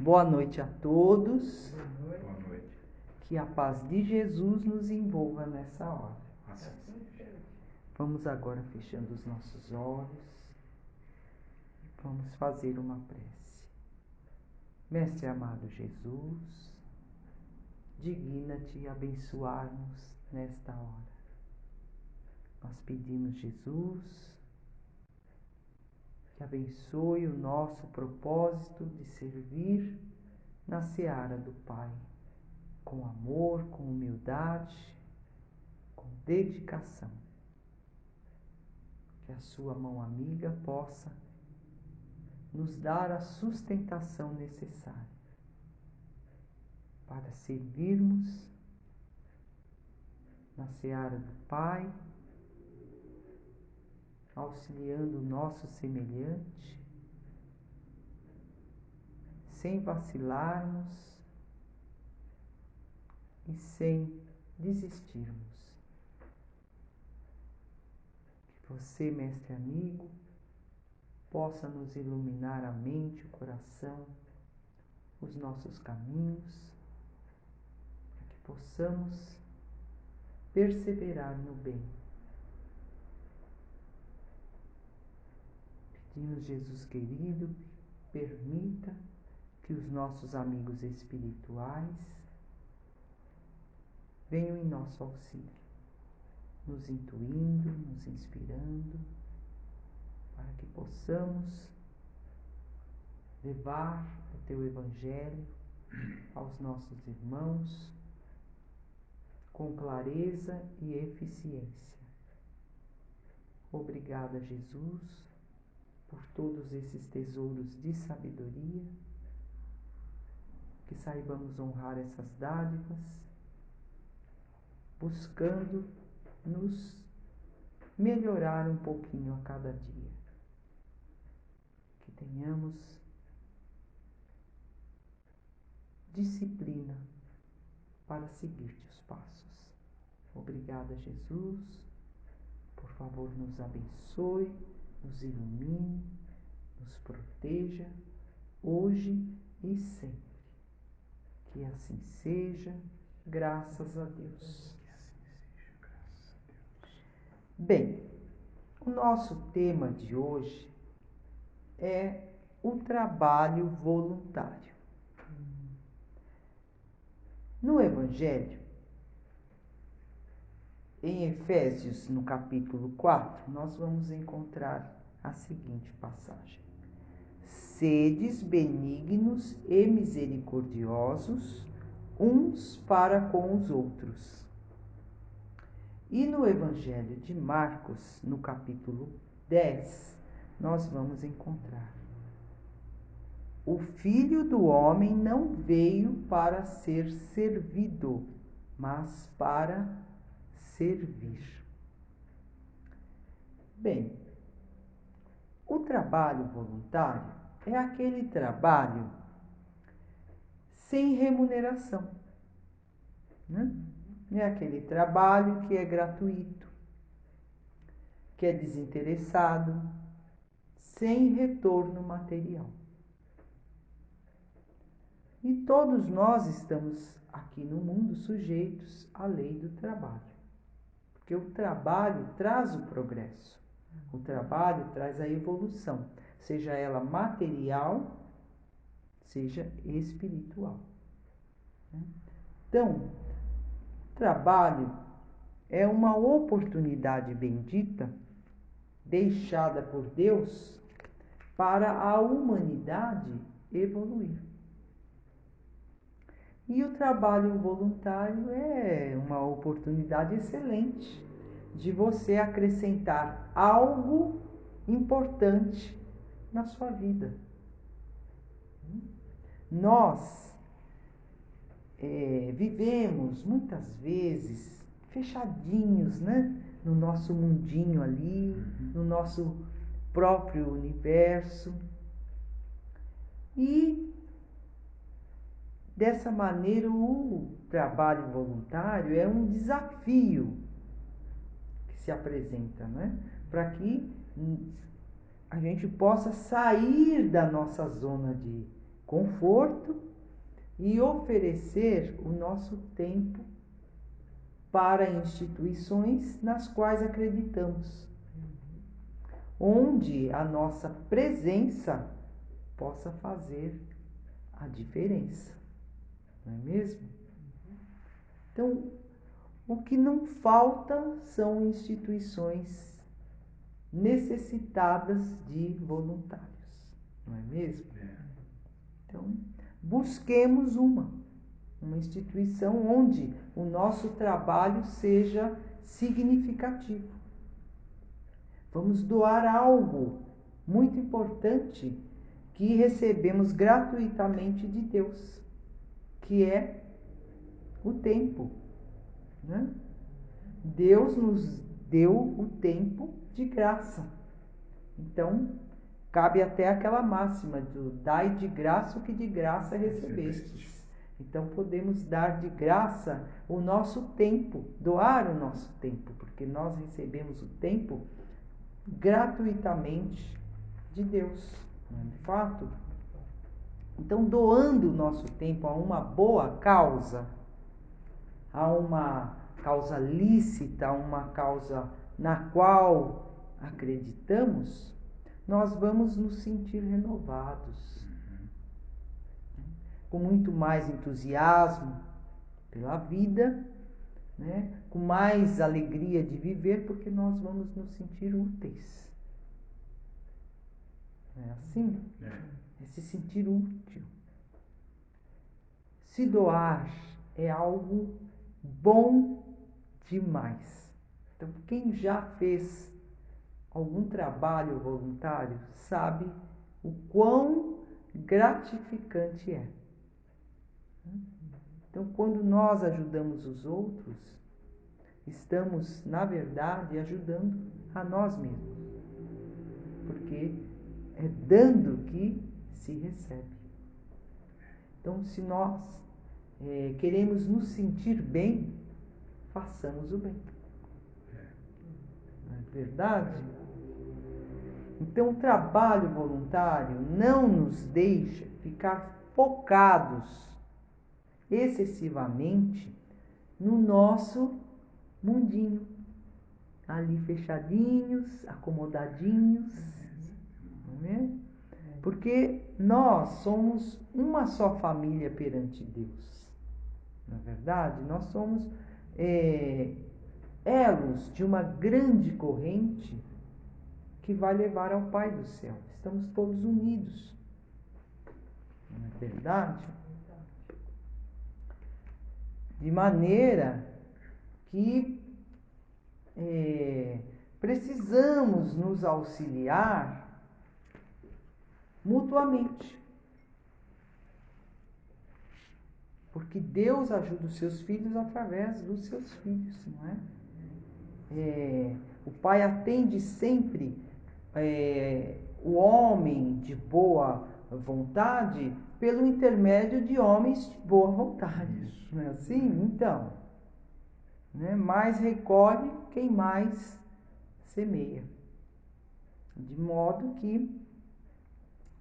Boa noite a todos. Boa noite. Que a paz de Jesus nos envolva nessa hora. Assim seja. Vamos agora fechando os nossos olhos. Vamos fazer uma prece. Mestre amado Jesus, digna-te abençoar-nos nesta hora. Nós pedimos, Jesus, que abençoe o nosso propósito de servir na seara do Pai, com amor, com humildade, com dedicação. Que a sua mão amiga possa nos dar a sustentação necessária para servirmos na seara do Pai, auxiliando o nosso semelhante, sem vacilarmos e sem desistirmos. Que você, mestre amigo, possa nos iluminar a mente, o coração, os nossos caminhos, para que possamos perseverar no bem. Pedimos, Jesus querido, permita que os nossos amigos espirituais venham em nosso auxílio, nos intuindo, nos inspirando, para que possamos levar o teu Evangelho aos nossos irmãos com clareza e eficiência. Obrigada, Jesus, por todos esses tesouros de sabedoria, que saibamos honrar essas dádivas, buscando nos melhorar um pouquinho a cada dia. Que tenhamos disciplina para seguir-te os passos. Obrigada, Jesus. Por favor, nos abençoe, nos ilumine, nos proteja, hoje e sempre. Que assim seja, graças a Deus. Bem, o nosso tema de hoje é o trabalho voluntário. No Evangelho, em Efésios, no capítulo 4, nós vamos encontrar a seguinte passagem: Sedes benignos e misericordiosos uns para com os outros. E no Evangelho de Marcos, no capítulo 10, nós vamos encontrar: O Filho do Homem não veio para ser servido, mas para servir. Bem, o trabalho voluntário é aquele trabalho sem remuneração, né? É aquele trabalho que é gratuito, que é desinteressado, sem retorno material. E todos nós estamos aqui no mundo sujeitos à lei do trabalho, porque o trabalho traz o progresso, o trabalho traz a evolução, seja ela material, seja espiritual. Então, trabalho é uma oportunidade bendita deixada por Deus para a humanidade evoluir. E o trabalho voluntário é uma oportunidade excelente de você acrescentar algo importante na sua vida. Nós vivemos muitas vezes fechadinhos, né? No nosso mundinho ali, no nosso próprio universo. E dessa maneira o trabalho voluntário é um desafio que se apresenta, né? Para que a gente possa sair da nossa zona de conforto e oferecer o nosso tempo para instituições nas quais acreditamos, onde a nossa presença possa fazer a diferença, não é mesmo? Então, o que não falta são instituições necessitadas de voluntários, não é mesmo? Então, busquemos uma instituição onde o nosso trabalho seja significativo. Vamos doar algo muito importante que recebemos gratuitamente de Deus, que é o tempo, né? Deus nos deu o tempo de graça. Então, cabe até aquela máxima do dai de graça o que de graça recebestes. Então, podemos dar de graça o nosso tempo, doar o nosso tempo, porque nós recebemos o tempo gratuitamente de Deus, não é de fato? Então, doando o nosso tempo a uma boa causa, a uma causa lícita, a uma causa na qual acreditamos, nós vamos nos sentir renovados, com muito mais entusiasmo pela vida, né? Com mais alegria de viver, porque nós vamos nos sentir úteis. Não é assim? É se sentir útil. Se doar é algo bom demais. Então, quem já fez algum trabalho voluntário sabe o quão gratificante é. Então, quando nós ajudamos os outros, estamos, na verdade, ajudando a nós mesmos. Porque é dando que se recebe. Então, se nós queremos nos sentir bem, façamos o bem. Não é verdade? Então, o trabalho voluntário não nos deixa ficar focados excessivamente no nosso mundinho, ali fechadinhos, acomodadinhos, não é? Porque nós somos uma só família perante Deus, não é verdade? Nós somos elos de uma grande corrente que vai levar ao Pai do céu. Estamos todos unidos, não é verdade? De maneira que precisamos nos auxiliar mutuamente. Porque Deus ajuda os seus filhos através dos seus filhos, não é? O Pai atende sempre o homem de boa vontade pelo intermédio de homens de boa vontade. Não é assim? Então, né? Mais recolhe quem mais semeia. De modo que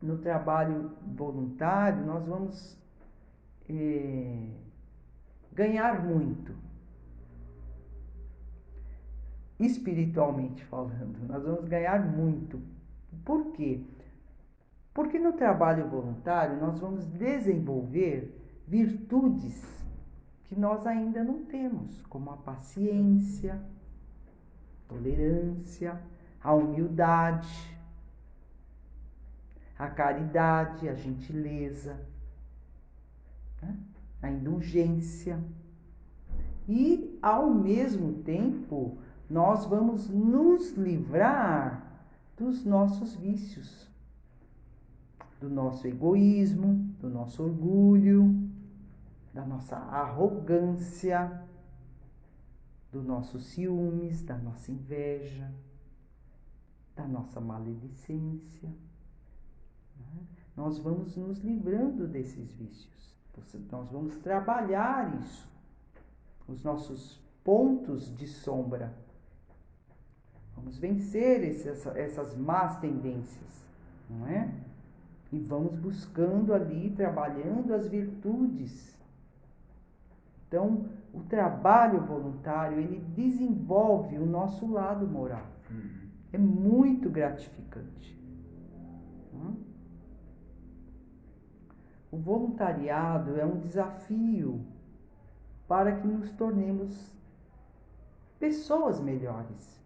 no trabalho voluntário nós vamos ganhar muito. Espiritualmente falando, nós vamos ganhar muito. Por quê? Porque no trabalho voluntário nós vamos desenvolver virtudes que nós ainda não temos, como a paciência, a tolerância, a humildade, a caridade, a gentileza, né? A indulgência. E, ao mesmo tempo, nós vamos nos livrar dos nossos vícios, do nosso egoísmo, do nosso orgulho, da nossa arrogância, do nosso ciúmes, da nossa inveja, da nossa maledicência. Nós vamos nos livrando desses vícios. Nós vamos trabalhar isso, os nossos pontos de sombra. Vamos vencer essas más tendências, não é? E vamos buscando ali, trabalhando as virtudes. Então, o trabalho voluntário, ele desenvolve o nosso lado moral. É muito gratificante. O voluntariado é um desafio para que nos tornemos pessoas melhores.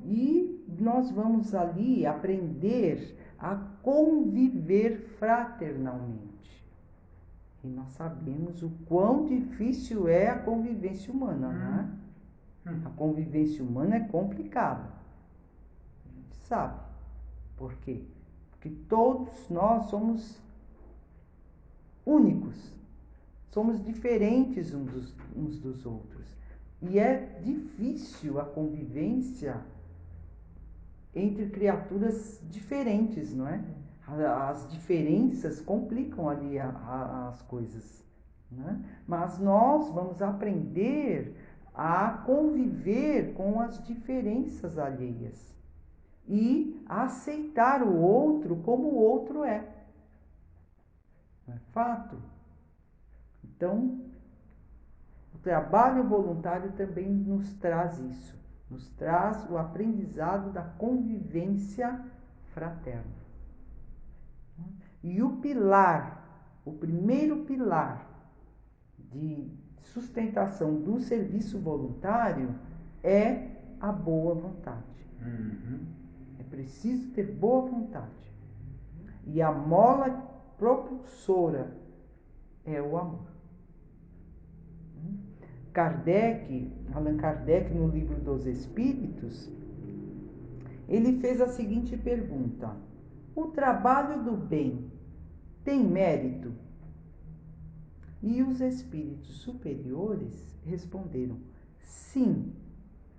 E nós vamos ali aprender a conviver fraternalmente. E nós sabemos o quão difícil é a convivência humana, né? A convivência humana é complicada. A gente sabe. Por quê? Porque todos nós somos únicos. Somos diferentes uns dos outros. E é difícil a convivência entre criaturas diferentes, não é? As diferenças complicam ali as coisas, né? Mas nós vamos aprender a conviver com as diferenças alheias e a aceitar o outro como o outro é. Não é fato? Então, o trabalho voluntário também nos traz isso, nos traz o aprendizado da convivência fraterna. E o primeiro pilar de sustentação do serviço voluntário é a boa vontade. É preciso ter boa vontade. E a mola propulsora é o amor. Allan Kardec, no Livro dos Espíritos, ele fez a seguinte pergunta: o trabalho do bem tem mérito? E os espíritos superiores responderam: sim,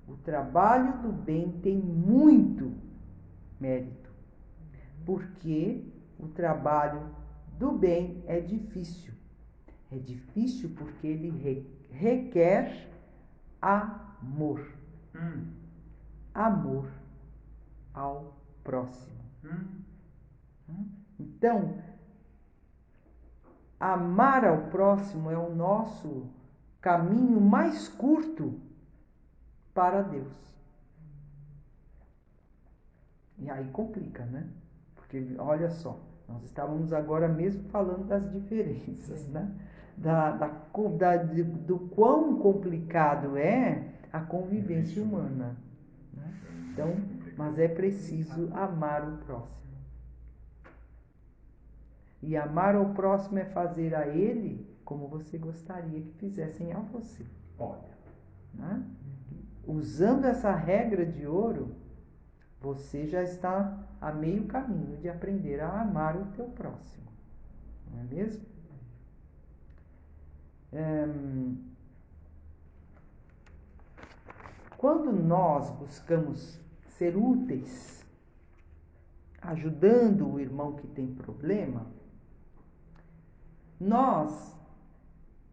o trabalho do bem tem muito mérito, porque o trabalho do bem é difícil. É difícil porque ele requer amor. Amor ao próximo. Então, amar ao próximo é o nosso caminho mais curto para Deus. E aí complica, né? Porque, olha só, nós estávamos agora mesmo falando das diferenças, né? Do quão complicado é a convivência humana. Né? Então, mas é preciso amar o próximo. E amar ao próximo é fazer a ele como você gostaria que fizessem a você. Olha. Né? Usando essa regra de ouro, você já está a meio caminho de aprender a amar o teu próximo. Não é mesmo? Quando nós buscamos ser úteis, ajudando o irmão que tem problema, nós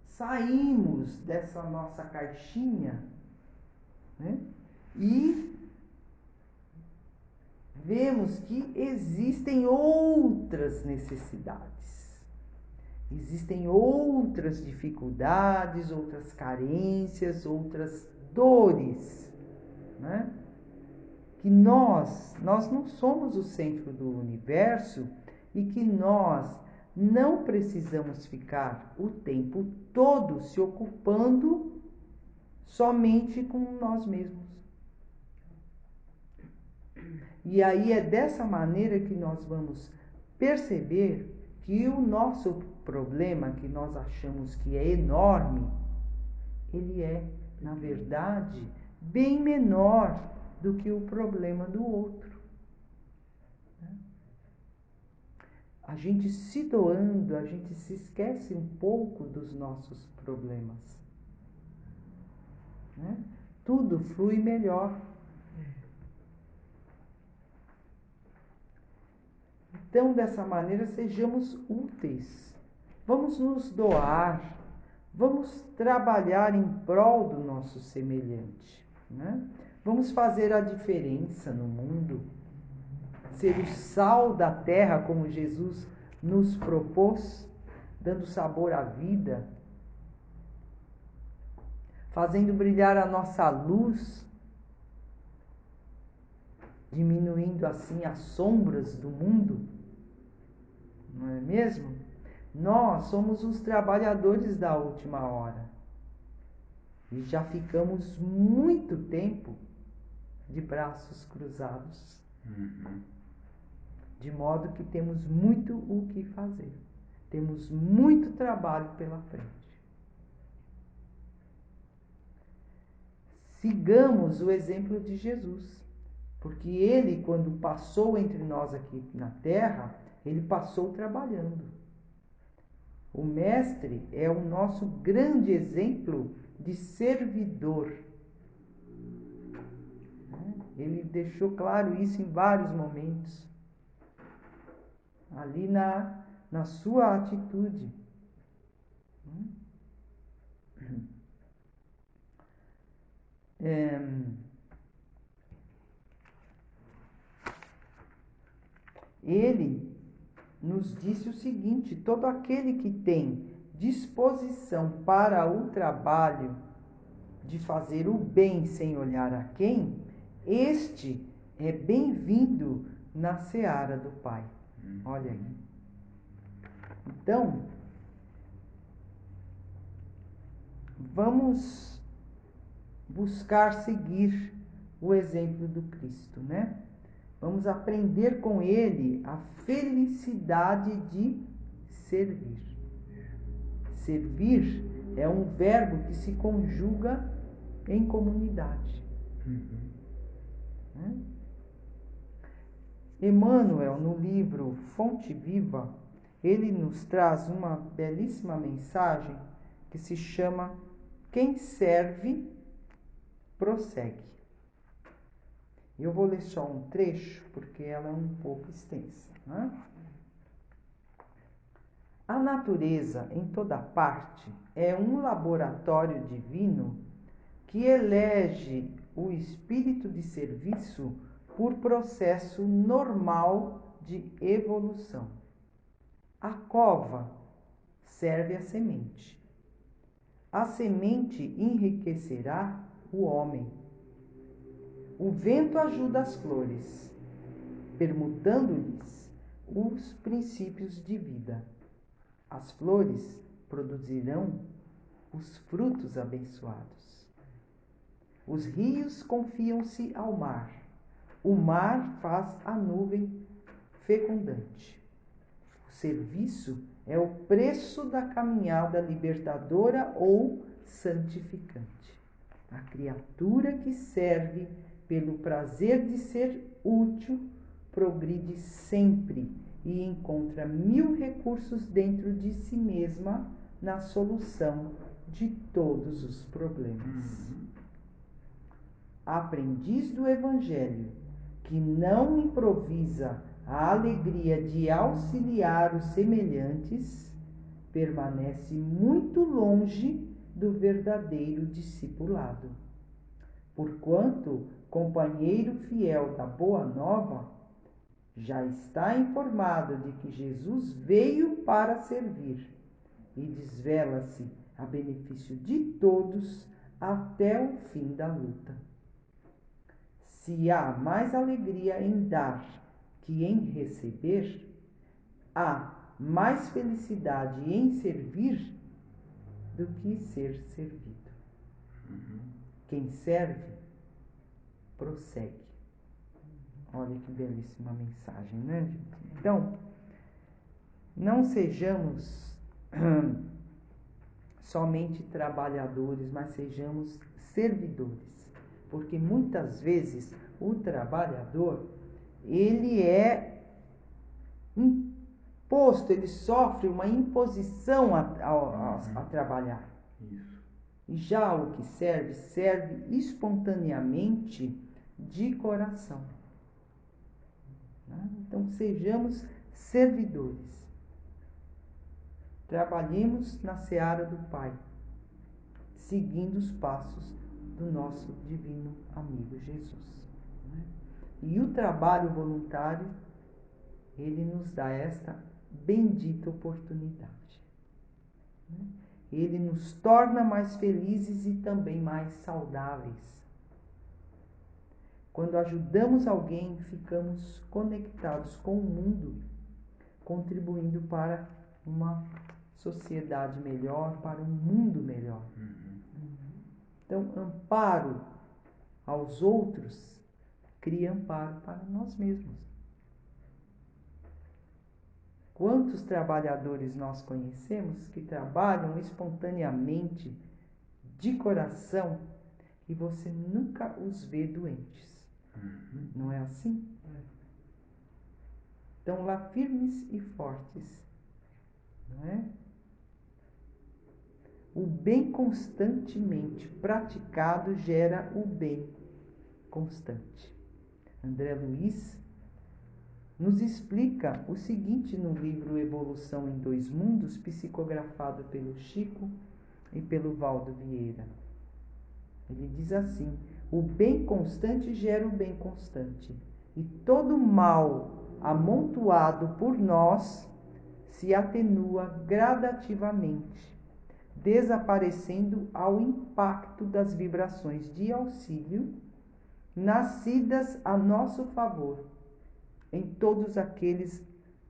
saímos dessa nossa caixinha, né? E vemos que existem outras necessidades, existem outras dificuldades, outras carências, outras dores, né? Que nós não somos o centro do universo e que nós não precisamos ficar o tempo todo se ocupando somente com nós mesmos. E aí é dessa maneira que nós vamos perceber que o nosso problema, que nós achamos que é enorme, ele é, na verdade, bem menor do que o problema do outro. A gente se doando, a gente se esquece um pouco dos nossos problemas. Né? Tudo flui melhor. Então, dessa maneira, sejamos úteis. Vamos nos doar. Vamos trabalhar em prol do nosso semelhante. Né? Vamos fazer a diferença no mundo, ser o sal da terra como Jesus nos propôs, dando sabor à vida, fazendo brilhar a nossa luz, diminuindo assim as sombras do mundo, não é mesmo? Nós somos os trabalhadores da última hora e já ficamos muito tempo de braços cruzados, de modo que temos muito o que fazer, temos muito trabalho pela frente. Sigamos o exemplo de Jesus, porque ele, quando passou entre nós aqui na terra, ele passou trabalhando. O Mestre é o nosso grande exemplo de servidor. Ele deixou claro isso em vários momentos, ali na sua atitude. Ele nos disse o seguinte: todo aquele que tem disposição para o trabalho de fazer o bem sem olhar a quem, este é bem-vindo na seara do Pai. Olha aí. Então, vamos buscar seguir o exemplo do Cristo, né? Vamos aprender com ele a felicidade de servir. Servir é um verbo que se conjuga em comunidade. Emmanuel, no livro Fonte Viva, ele nos traz uma belíssima mensagem que se chama Quem serve, prossegue. Eu vou ler só um trecho, porque ela é um pouco extensa, né? A natureza, em toda parte, é um laboratório divino que elege o espírito de serviço por processo normal de evolução. A cova serve a semente. A semente enriquecerá o homem. O vento ajuda as flores, permutando-lhes os princípios de vida. As flores produzirão os frutos abençoados. Os rios confiam-se ao mar. O mar faz a nuvem fecundante. O serviço é o preço da caminhada libertadora ou santificante. A criatura que serve pelo prazer de ser útil progride sempre e encontra 1000 recursos dentro de si mesma na solução de todos os problemas. Aprendiz do Evangelho, que não improvisa a alegria de auxiliar os semelhantes, permanece muito longe do verdadeiro discipulado. Porquanto, companheiro fiel da Boa Nova, já está informado de que Jesus veio para servir e desvela-se a benefício de todos até o fim da luta. Se há mais alegria em dar que em receber, há mais felicidade em servir do que ser servido. Quem serve, prossegue. Olha que belíssima mensagem, né, gente? Então, não sejamos somente trabalhadores, mas sejamos servidores. Porque muitas vezes o trabalhador, ele é imposto, ele sofre uma imposição a trabalhar. Isso. E já o que serve, serve espontaneamente de coração. Então, sejamos servidores. Trabalhemos na seara do Pai, seguindo os passos do nosso divino amigo Jesus. Né? E o trabalho voluntário, ele nos dá esta bendita oportunidade. Né? Ele nos torna mais felizes e também mais saudáveis. Quando ajudamos alguém, ficamos conectados com o mundo, contribuindo para uma sociedade melhor, para um mundo melhor. Então, amparo aos outros cria amparo para nós mesmos. Quantos trabalhadores nós conhecemos que trabalham espontaneamente, de coração, e você nunca os vê doentes? Não é assim? Estão lá firmes e fortes, não é? O bem constantemente praticado gera o bem constante. André Luiz nos explica o seguinte no livro Evolução em Dois Mundos, psicografado pelo Chico e pelo Valdo Vieira. Ele diz assim: o bem constante gera o bem constante, e todo mal amontoado por nós se atenua gradativamente, desaparecendo ao impacto das vibrações de auxílio nascidas a nosso favor, em todos aqueles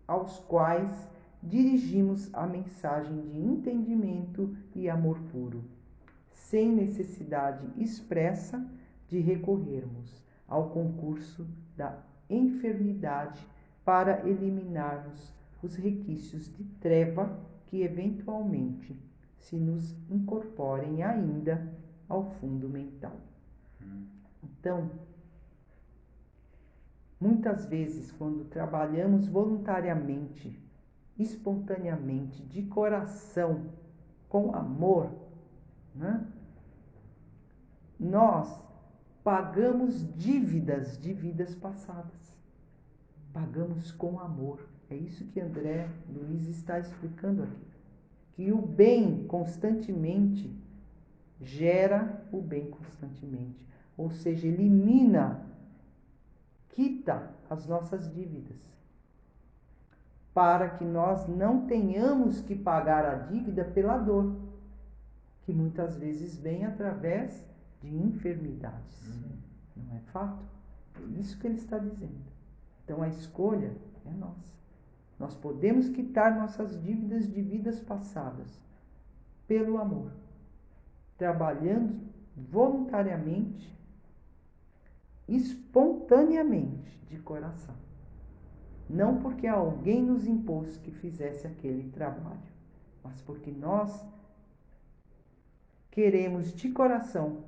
aos quais dirigimos a mensagem de entendimento e amor puro, sem necessidade expressa de recorrermos ao concurso da enfermidade para eliminarmos os requisitos de treva que eventualmente se nos incorporem ainda ao fundo mental. Então, muitas vezes, quando trabalhamos voluntariamente, espontaneamente, de coração, com amor, né? Nós pagamos dívidas de vidas passadas. Pagamos com amor. É isso que André Luiz está explicando aqui. Que o bem constantemente gera o bem constantemente. Ou seja, elimina, quita as nossas dívidas. Para que nós não tenhamos que pagar a dívida pela dor, que muitas vezes vem através de enfermidades. Não é fato? É isso que ele está dizendo. Então a escolha é nossa. Nós podemos quitar nossas dívidas de vidas passadas pelo amor, trabalhando voluntariamente, espontaneamente, de coração. Não porque alguém nos impôs que fizesse aquele trabalho, mas porque nós queremos de coração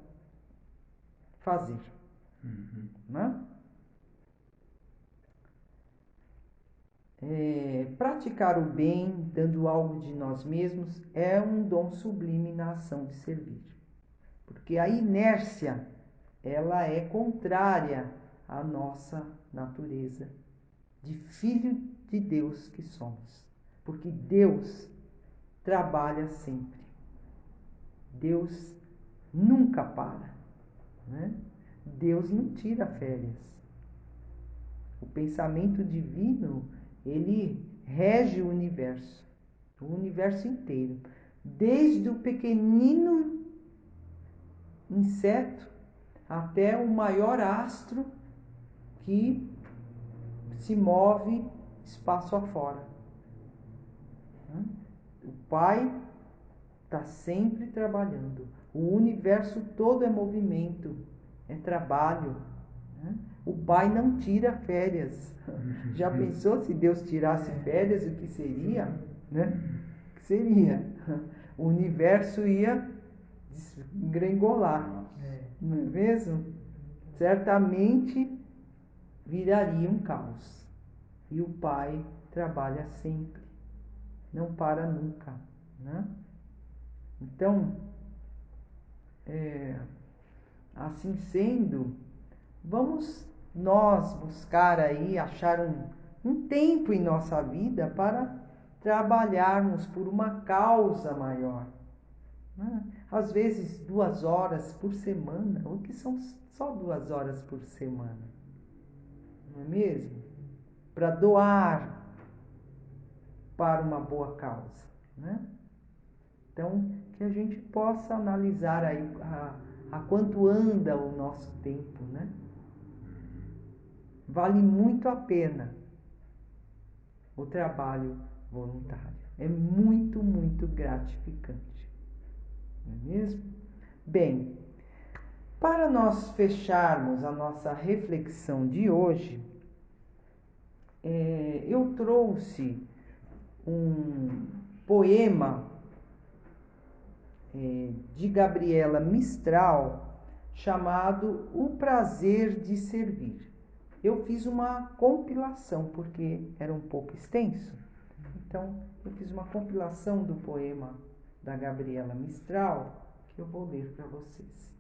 fazer. Né? Praticar o bem, dando algo de nós mesmos, é um dom sublime na ação de servir. Porque a inércia, ela é contrária à nossa natureza de filho de Deus que somos. Porque Deus trabalha sempre. Deus nunca para. Né? Deus não tira férias. O pensamento divino, ele rege o universo inteiro. Desde o pequenino inseto até o maior astro que se move espaço afora. O Pai está sempre trabalhando. O universo todo é movimento, é trabalho. O Pai não tira férias. Já pensou se Deus tirasse férias, o que seria? Né? O que seria? O universo ia desgringolar. Não é mesmo? Certamente viraria um caos. E o Pai trabalha sempre. Não para nunca. Né? Então, assim sendo, vamos nós buscar aí, achar um tempo em nossa vida para trabalharmos por uma causa maior. né? Às vezes 2 horas por semana, o que são só 2 horas por semana, não é mesmo? Para doar para uma boa causa, né? Então, que a gente possa analisar aí a quanto anda o nosso tempo, né? Vale muito a pena o trabalho voluntário. É muito, muito gratificante, não é mesmo? Bem, para nós fecharmos a nossa reflexão de hoje, eu trouxe um poema de Gabriela Mistral chamado O Prazer de Servir. Eu fiz uma compilação porque era um pouco extenso, então eu fiz uma compilação do poema da Gabriela Mistral que eu vou ler para vocês.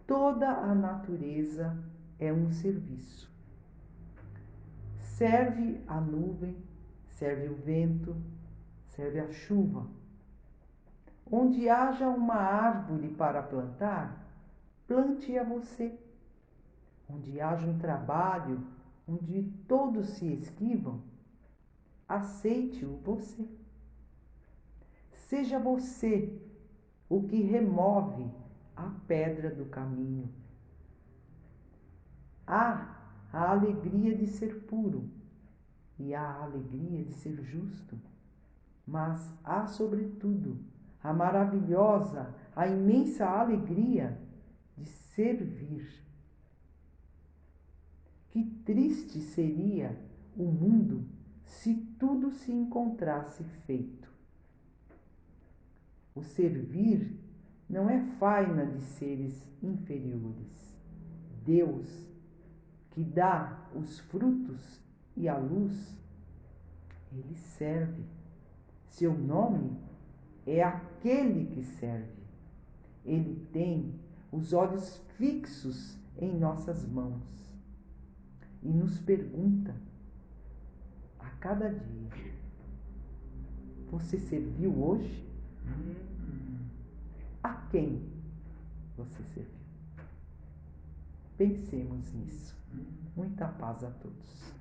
Toda a natureza é um serviço. Serve a nuvem, serve o vento, serve a chuva. Onde haja uma árvore para plantar, plante-a você. Onde haja um trabalho onde todos se esquivam, aceite-o você. Seja você o que remove a pedra do caminho. Há a alegria de ser puro e há a alegria de ser justo, mas há, sobretudo, a maravilhosa, a imensa alegria de servir. Que triste seria o mundo se tudo se encontrasse feito. O servir não é faina de seres inferiores. Deus, que dá os frutos e a luz, ele serve. Seu nome é aquele que serve. Ele tem os olhos fixos em nossas mãos e nos pergunta a cada dia: você serviu hoje? A quem você serviu? Pensemos nisso. Muita paz a todos.